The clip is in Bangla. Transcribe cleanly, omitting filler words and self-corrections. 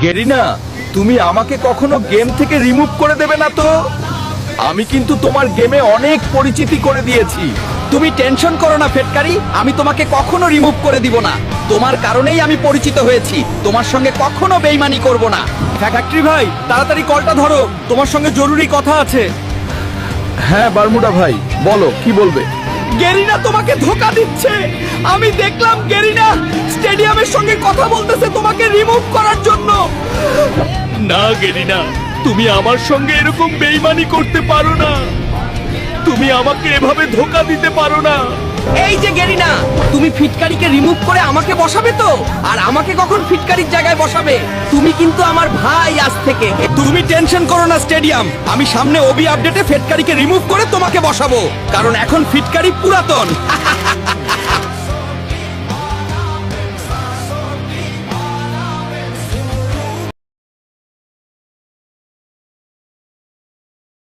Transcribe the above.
গেরিনা, তুমি আমাকে কখনো গেম থেকে রিমুভ করে দেবে না তো? আমি কিন্তু তোমার গেমে অনেক পরিচিতি করে দিয়েছি। তুমি টেনশন করো না ফেটকারি, আমি তোমাকে কখনো রিমুভ করে দিব না। তোমার কারণেই আমি পরিচিত হয়েছি, তোমার সঙ্গে কখনো বেইমানি করব না। ফ্যাক্টরি ভাই, তাড়াতাড়ি কলটা ধরো, তোমার সঙ্গে জরুরি কথা আছে। হ্যাঁ বারমুডা ভাই, বলো কি বলবে। গেরিনা তোমাকে ধোকা দিচ্ছে। আমি দেখলাম গেরিনা স্টেডিয়ামের সঙ্গে কথা বলতেছে তোমাকে রিমুভ করার জন্য। না গেরিনা, তুমি আমার সঙ্গে এরকম বেইমানি করতে পারো না। তুমি আমাকে এভাবে ধোকা দিতে পারো না। এই যে গেরিনা, তুমি ফিটকারিকে রিমুভ করে আমাকে বসাবে তো? আর আমাকে কখন ফিটকারির জায়গায় বসাবে? তুমি কিন্তু আমার ভাই আজ থেকে। তুমি টেনশন করো না স্টেডিয়াম, আমি সামনে ওবি আপডেটে ফিটকারিকে রিমুভ করে তোমাকে বসাবো, কারণ এখন ফিটকারি পুরাতন।